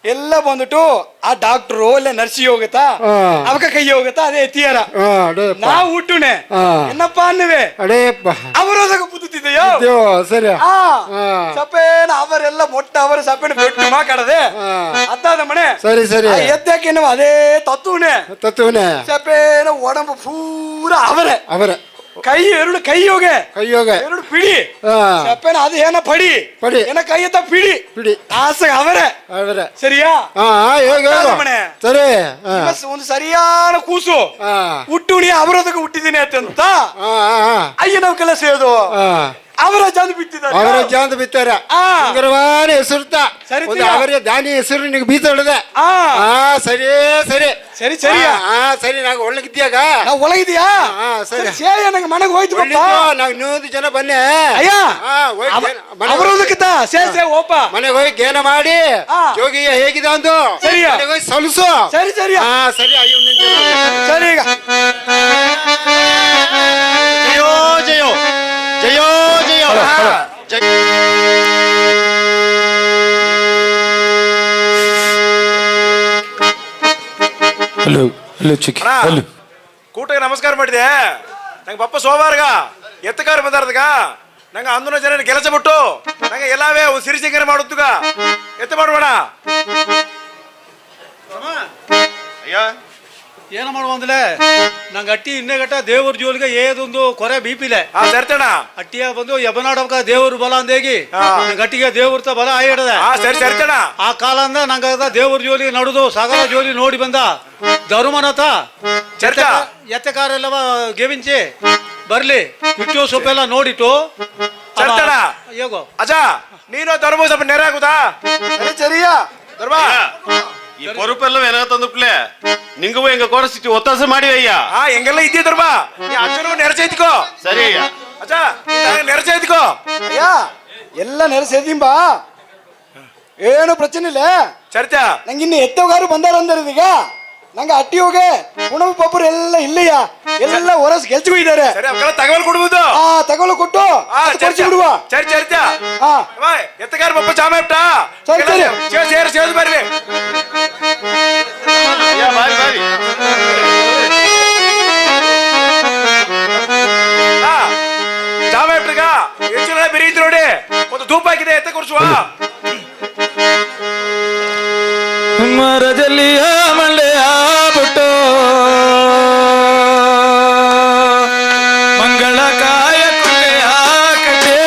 ಎಲ್ಲ ಬಂದ್ಬಿಟ್ಟು ಆ ಡಾಕ್ಟ್ರು ಅಲ್ಲೇ ನರ್ಸಿಗೆ ಹೋಗತ್ತಾ ಹಾ. ಅವಕ ಕೈ ಹೋಗತ್ತಾ ಅದೇ ಎತ್ತಿಯಾರ ಹಾ ಅಡೇಪ್ಪ ನಾವು ಹುಟ್ಟುನೆ ಹಾ. ಏನಪ್ಪ ಅನ್ನವೆ ಅಡೇಪ್ಪ ಅವರೋದಾಗ ಬುದ್ಧಿದ್ದಯ್ಯೋ ಇದ್ಯೋ, ಸರಿ ಆ ಹಾ. ಸಪೇನ ಅವರೆಲ್ಲ ಮೊಟ್ಟ ಅವರ ಸಪೇನ ಬಿಟ್ಟು ಮಾಕಾಡದೆ ಹಾ. ಅತ್ತಾದ ಮನೆ ಸರಿ ಸರಿ ಎದ್ದಕ್ಕೆ ನಾವು ಅದೇ ತತ್ತುನೆ ತತ್ವನೆ ಸಪೇನ ಒಡಂಬ ಪೂರ ಅವರೇ ಅವರ ಕೈ ಎರಡು ಕೈ ಹೋಗೆ ಕೈಯೋಗ ಎರಡು ಪಿಡಿ ಹಾ ಸಪೇನ ಅದು ಏನ ಪಡಿ ಪಡಿ. ಏನ ಕೈ ಎತ್ತ ಪಿಡಿ ಬಿಡಿ ಆಸೆ ಅವರೇ ಅವರ ಸರಿಯಾ ಹಾ ಹೇಗ ಮನೆ. ಸರಿ ಹಾ ಒಂದು ಸರಿಯಾದ ಕೂಸು ಹಾ ಹುಟ್ಟುಣಿ ಅವರದಾಗ ಹುಟ್ಟಿದ್ದೀನಿ ಅಂತ ಹಾ ಹಾ ಅಯ್ಯ ನಾವು ಕೆಲಸ ಹೇಳೋದು ಹಾ ಅವರ ಜಂದು ಬಿತ್ತಿದ್ದಾರೆ ಅವರ ಜಾಂತ ಬಿತ್ತಾರ ಆ. ಸುಂದರವಾದ ಹೆಸರುತ್ತ ಸರಿ ಒಂದು ತೀಯ. ಅವರ ದಾನಿ ಹೆಸರು ನಿನಗೆ ಬೀತಾಡದೆ ಆ ಹಾ ಸರಿ ಸರಿ ಸರಿ ಸರಿಯಾ ಹಾ ಸರಿ ನಾವು ಒಳ್ಳಗಿದ್ಯಾಗ ನಾವು ಒಳಗಿದ್ಯಾ ಹಾ, ಸರಿ. ಸೇಯ ನಂಗೆ ಮನೆಗೆ ಹೋಯ್ತು ಪಾಪ ನಾವು 100 ಜನ ಬನ್ನೆ ಅಯ್ಯ ಹಾ ಅವರದಕ್ಕಿತ್ತ ಸೇ ಓಪ ಮನೆಗೆ ಹೋಗಿ ಗೇನ ಮಾಡಿ ಆ. ಜೋಗಿಯ ಹೇಗಿದೆ ಅಂದು ಸರಿಯಾ. ಮನೆಗೆ ಹೋಗಿ ಸಲ್ಸು ಸರಿ ಸರಿಯಾ ಹಾ ಸರಿ ಅಯ್ಯೋ ಸರಿ ಈಗ ಜಯೋ ಜಯೋ ಜಯೋ ಜಯೋ ಜಯ ಹಲೋ ಹಲೋ ಚಿಕ್ಕಿ ಅಣ್ಣ. ಹಲೋ ಕೂಟಕ್ಕೆ ನಮಸ್ಕಾರ ಮಾಡಿದೆ ನಂಗೆ ಪಪ್ಪ ಸೋಮವಾರಗ ಎತ್ತಕಾರ ಬಂದಾರದಗ ನಂಗೆ 11 ಜನ ಕೆಲಸ ಬಿಟ್ಟು ನಂಗೆ ಎಲ್ಲವೇ ಒಂದು ಸಿರಿಸಿಂಗರ ಮಾಡುತ್ತುಗ ಎತ್ತ ಮಾಡುವಣ ಅಯ್ಯ ಏನು ಮಾಡುವಂದಿಲ್ಲ ನಂಗೆ ಅಟ್ಟಿ ಇನ್ನೇಗಟ್ಟ ದೇವ್ರ ಜೋಲಿಗೆ ಏದೊಂದು ಕೊರೆ ಬೀಪಿಲೆ ಸರಿತಣ್ಣ ಅಟ್ಟಿಯ ಬಂದು ಯಬನಾಡಕ ದೇವ್ರ ಬಲ ಅಂದೇಗಿ ಗಟ್ಟಿಗೆ ದೇವ್ರ ಬಲ ಆಯ್ಡದ ಸರಿತಣ್ಣ ಆ ಕಾಲ ಅಂದ ನಂಗ ದೇವ್ರ ಜೋಲಿ ನಡುದು ಸಗಲ ಜೋಲಿ ನೋಡಿ ಬಂದ ಧರ್ಮನತ ಎತ್ತಕಾರೆಲ್ಲವ ಗೆವಿಂಚಿ ಬರ್ಲಿ ಇಟ್ಟು ಸೊಪ್ಪೆಲ್ಲ ನೋಡಿಟ್ಟು ಹೇಗೋ ಅಜ್ಜ ನೀನು ಧರ್ಮ ಸ್ವಲ್ಪ ನೆರೆ ಆಗುದಾ சரியா ಧರ್ಮ ಈ ಪೊರುಪೆಲ್ಲ ಏನಾಗತ್ತಂದುಪ್ಲೆ ನಿಂಗೂ ಹೆಂಗ ಕೊರಸಿಟ್ಟು ಒತ್ತಾಸ ಮಾಡಿ ಅಯ್ಯ ಹೆಂಗೆಲ್ಲ ಇದ್ದೀ ಧರ್ಮ ನೀ ಅಜ್ಜನು ನೆರಚೈತಿಕೋ ಸರಿ ಅಯ್ಯ ಅಜ್ಜ ನೆರಚೈತಿಕೋ ஐயா எல்லாம் ನೆರೆಸೇದಿಂಬಾ ಏನು ಪ್ರಚನೆ ಇಲ್ಲ ಚರ್ಚ ನಂಗೆ ಇನ್ನು ಎತ್ತಗಾರು ಬಂದಾರಂದ್ರೆ ಈಗ ನಂಗೆ ಅಟ್ಟಿ ಹೋಗೆ ಉಣವು ಪಪ್ಪರು ಎಲ್ಲ ಇಲ್ಲಯ್ಯ ಎಲ್ಲ ಹೊರಸ್ ಕೆಲ್ಸಗೂ ಇದ್ದಾರೆ ಸರಿ ಅವಕ್ಕೆಲ್ಲ ತಗವಲ್ ಕೊಡ್ಬೋದು ತಗೊಳ್ಳು ಕೊಟ್ಟು ಕೊಡ್ಸಿ ಬಿಡುವ ಸರಿ ಚರ್ಚ ಹಾ ಎತ್ತಗಾರ ಪಪ್ಪ ಚಾಮ ಇಟ್ಟ ಸರಿ ಸರಿ ಸೇರಿ ಸೇರಿ ಬರ್ರಿ ಅಯ್ಯ ಬಾರಿ ಬಾರಿ ಚಾಮ ಇಟ್ರಿಗ ಎಷ್ಟು ಜನ ಬೆರೀ ಇದ್ರು ನೋಡಿ ಒಂದು ಧೂಪ ಹಾಕಿದೆ ಎತ್ತ ಕೊಡ್ಸುವ ಮರದಲ್ಲಿಯ ಮಳೆಯ ಬಿಟ್ಟು ಮಂಗಳ ಕಾಯ ಕೊಂಡೆಯ ಕಟ್ಟೆ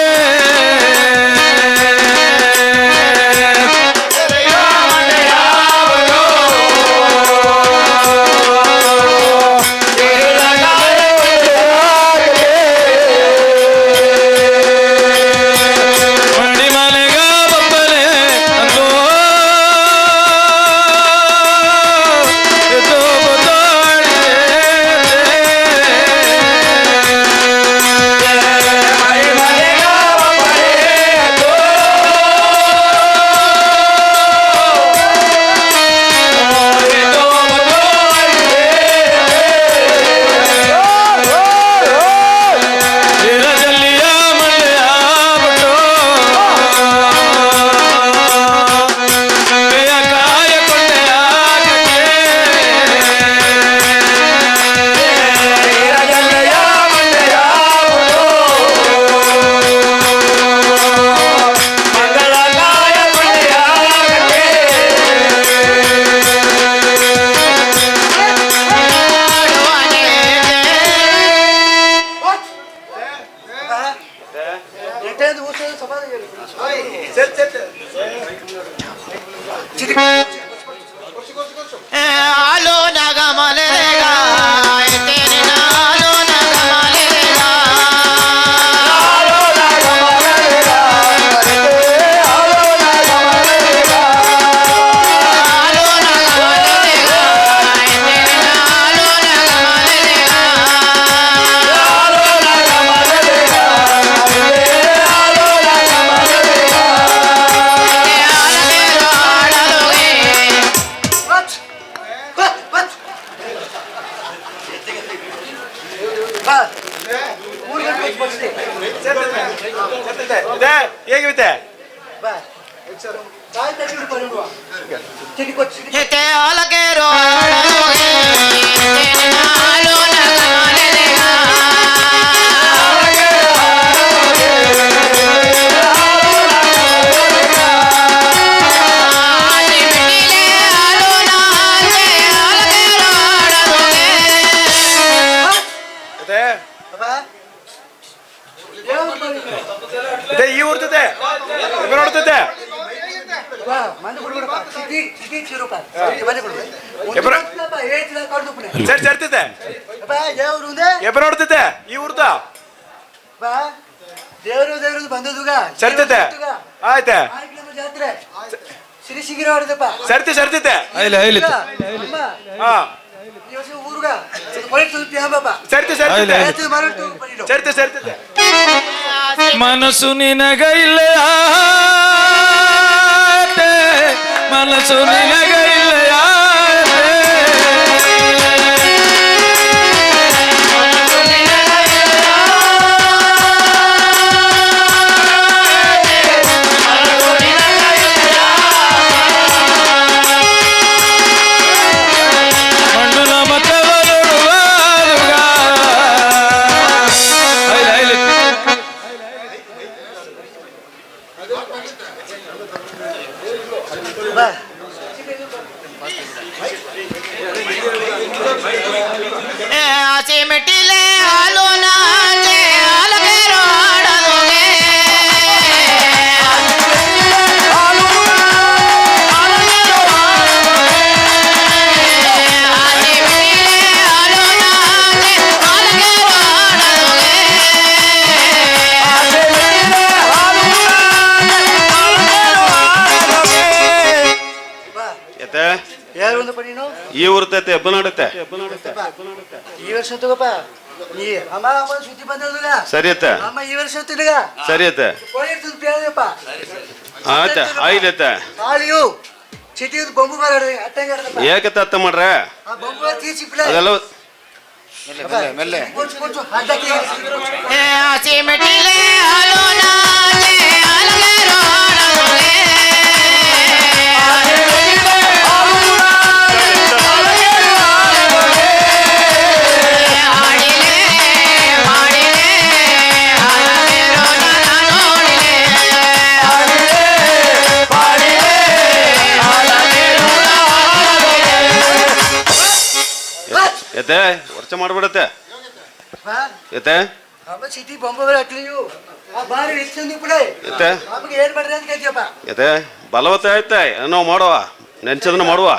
ಮಣಿಮನೆಗ ಬಪ್ಪಲೆ ಅಂದೋ ಆಲೋ ನಗಮಲೆಗ ಎತ್ತೇನ ಆಲೋ ನಗಮಲೆಗ ಆಲೋ ನಗಮಲೆಗ ಆಲೋ ನಗಮಲೆಗ ಆಲೋ ನಗಮಲೆಗ ಎತ್ತೇನ ಆಲೋ ನಗಮಲೆಗ ಆಲೋ ನಗಮಲೆಗ ಆಲೋ ನಗಮಲೆಗ ಆಲೋ ಆಡಲೋಗೆ ಹೇಗಿರುತ್ತೆ Este ala que rola lo ಈ ಊರ್ತದೆ ನೋಡ್ತದೆ ಸರಿ ಸೇರ್ತೈತೆ ಎಬ್ಬ ನೋಡ್ತೈತೆ ಈ ಊರ್ತ ದೇವರು ಬಂದದುಗ ಸೇರ್ತೈತೆ ಆಯ್ತೆ ಜಾತ್ರೆ ಸಿರಿಸಿಗಿರ ಹೊಡೆದಪ್ಪ ಸರ್ತಿ ಸರ್ತೈತೆ ಹಾ ಊರುಗ ಬಾಬಾ ಸರ್ತಿ ಸರ್ತೈತೆ ಸರ್ತಿ ಸರ್ತೈತೆ ಮನಸ್ಸು ನಿನಗ ಇಲ್ಲ ಮನಸ್ಸು ನಿನಗ ಇಲ್ಲ ಮಂಡುಲ ಮತವರುಳುವ ಹಸಿ ಮೆಟ್ಟಿಲೆ ಹಾಲು ನಾಚೆ ಹಾಲಗೇರು ಹಾಡಲುಗೆ ಹಸಿ ಮೆಟ್ಟಿಲೆ ಹಾಲು ನಾಚೆ ಹಾಲಗೇರು ಹಾಡಲುಗೆ ಎತ್ತೆ ಯಾರು ಒಂದಪ್ಪ ನೀನು ಈ ಊರ್ತೈತೆ ಹಬ್ಬ ನಡುತ್ತೆ ಈ ವರ್ಷ ತಗೋಪ್ಪ ನೀ ಅಮ್ಮ ಸುದ್ದಿ ಬಂದದುಗ ಸರಿ ಅತ್ತೆ ಅಮ್ಮ ಈ ವರ್ಷ ತಿರುಗ ಸರಿ ಅತ್ತೆ ಕೋಳಿ ಇರ್ತದ ಪ್ಯಾದಪ್ಪ ಆಯ್ತ ಆಯ್ಲತ್ತೆ ಹಾಲಿಯು ಚಿಟಿ ಬೊಂಬು ಬರಡ್ರಿ ಅಟ್ಟಂಗ ಆಡದಪ್ಪ ಏಕತ್ತೆ ಅತ್ತ ಮಾಡ್ರೆ ಆ ಬೊಂಬು ತೀಸಿ ಬಿಡ ಅದೆಲ್ಲ ಕೊಚ್ಚು ಹಾಕಿ ಹಸಿ ಮೆಟ್ಟಿಲೆ ಹಾಲು ನಾಚೆ ಹಾಲಗೇರು ಹಾಡಲುಗೆ ಹಾಡಿಲೆ ಮಾಡಿಲೆ ಹಾಲಗೇರು ನಾನು ನೋಡಿಲೆ ಎತ್ತೆ ವರ್ಷ ಮಾಡ್ಬಿಡತ್ತೆ ಎತ್ತೆ ಅಮ್ಮ ಚಿಟಿ ಬೊಂಬು ಬರ ಅಟ್ಲಿಯು ಆ ಬಾರಿ ಹೆಚ್ಚು ಬಿಡೆ ಎತ್ತೆ ಅಮ್ಮಗೆ ಏನ್ ಮಾಡ್ರಿ ಅಂತ ಕೇಳ್ತೀಯಪ್ಪ ಎತ್ತೆ ಬಲವತ್ತ ಆಯ್ತಾ ಏನೋ ಮಾಡುವ ನೆನ್ಸದನ್ನ ಮಾಡುವ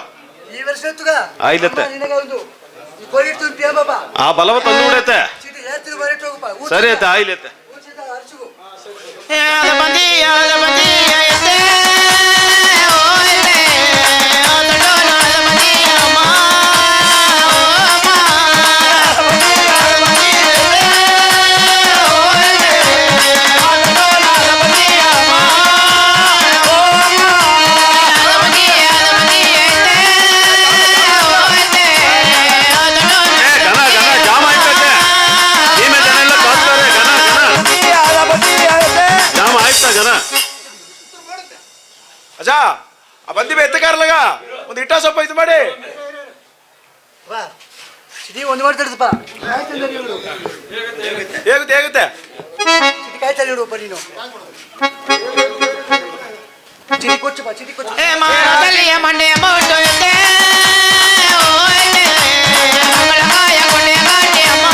ಈ ವರ್ಷ ತುಗ ಆಯ್ಲತ್ತೆ. ನಿನಗ ಒಂದು ಈ ಕೋಳಿ ಇರ್ತದ ಪ್ಯಾ ಬಾಬಾ ಆ ಬಲವತ್ತ ಅಂದ್ಬಿಡತ್ತೆ ಚಿಟಿ ಹೇಳ್ತಿರು ಬರಟ್ ಹೋಗಪ್ಪ ಸರಿ ಅತ್ತೆ ಆಯ್ಲತ್ತೆ ಅರ್ಚುಗು ಯಾದ ಬಂದಿ ಐತೆ ಓಯ್ತೆ ಅದೊಂದು ಬಂದಿ ಅಮ್ಮ ಘನ ಘನ ಜಾಮ ಆಯ್ತತ್ತೆ ನೀಮೆ ಜನ ಎಲ್ಲ ಕಾಸ್ತಾರೆ ಘನ ಘನ ಜಾಮ ಆಯ್ತಾ ಜನ ಅಜ್ಜ ಆ ಬಂದಿವೆ ಎತ್ತಕಾರಲಾಗ ಒಂದು ಇಟ್ಟ ಸೊಪ್ಪ ಇದು ಮಾಡಿ ಬಾ ಚಿಟಿ ಒಂದು ಮಾಡ್ತಿರ್ತಪ್ಪ ಹೇಗುತ್ತೆ ಹೇಗುತ್ತೆ ಚಿಟಿ ಕಾಯ್ತಾ ಇಡುವಪ್ಪ ನೀನು ಚಿಟಿ ಕೊಚ್ಚಪ್ಪ ಚಿಟಿ ಕೊಚ್ಚು ಮಾರದಲ್ಲಿಯ ಮಂಡೆಯ ಬೋಟು ಎತ್ತೆ ಓಯ್ತೆ ಮಂಗಳಕಾಯ ಕೊಂಡೆ ಗಾಟಿ ಅಮ್ಮ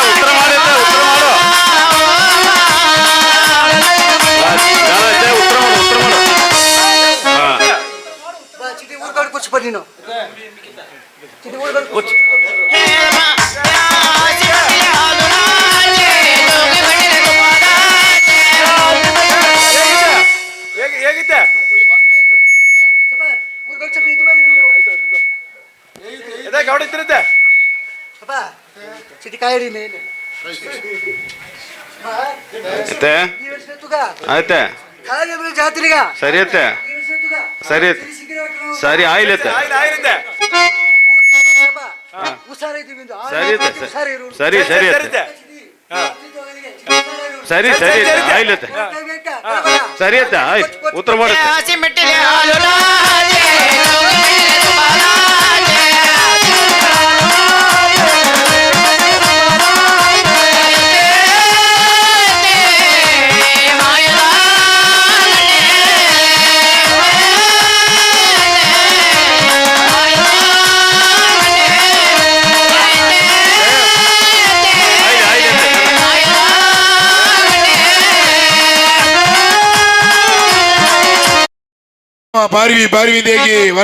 ಉತ್ತರ ಮಾಡತ್ತೆ ಉತ್ತರ ಮಾಡು ಜನ ಇದ್ದೆ ಉತ್ತರ ಮಾಡು ಹಾ ಬಾ ಚಿಟಿ ಊರ್ಕೊಂಡು ಕೊಚ್ಚಪ್ಪ ನೀನು ಚಿಟಿ ಊರ್ಕೊಂಡು ಕೊಚ್ಚು ಹೇಗಿತ್ತೆ ಚಪ್ಪ ಊರ್ಕೊಂಡು ಚಪ್ಪ ಇದು ಬನ್ನಿ ಎದೆ ಗೌಡ ಇತ್ತಿರುತ್ತೆ ಚಪ್ಪ ಚಿಟಿ ಕಾಯಿರಿ ಮೇಲೆ ಅತ್ತೆ ಈ ವರ್ಷ ತುಗ ಆಯ್ತೆ ಕಾಯಿ ಅಂದ್ರೆ ಜಾತ್ರೆಗ ಸರಿ ಅತ್ತೆ ಈ ವರ್ಷ ತುಗ ಸರಿ ಸರಿ ಆಯ್ಲತ್ತೆ ಆಯ್ಲತ್ತೆ ಹುಷಾರೈತಿ ಸರಿ ಅತ್ತೆ ಸರಿ ಸರಿ ಅತ್ತೆ ಸರಿ ಸರಿ ಆಯ್ಲತ್ತೆ ಸರಿ ಅತ್ತೆ ಆಯ್ತು ಉತ್ತರ ಮಾಡುತ್ತೆ ಹಸಿ ಮೆಟ್ಟಿಲೆ ಹಾಲು ನಾಚೆ ಬಾರ್ವಿ ಬಾರ್ವಿ ದೇಗಿ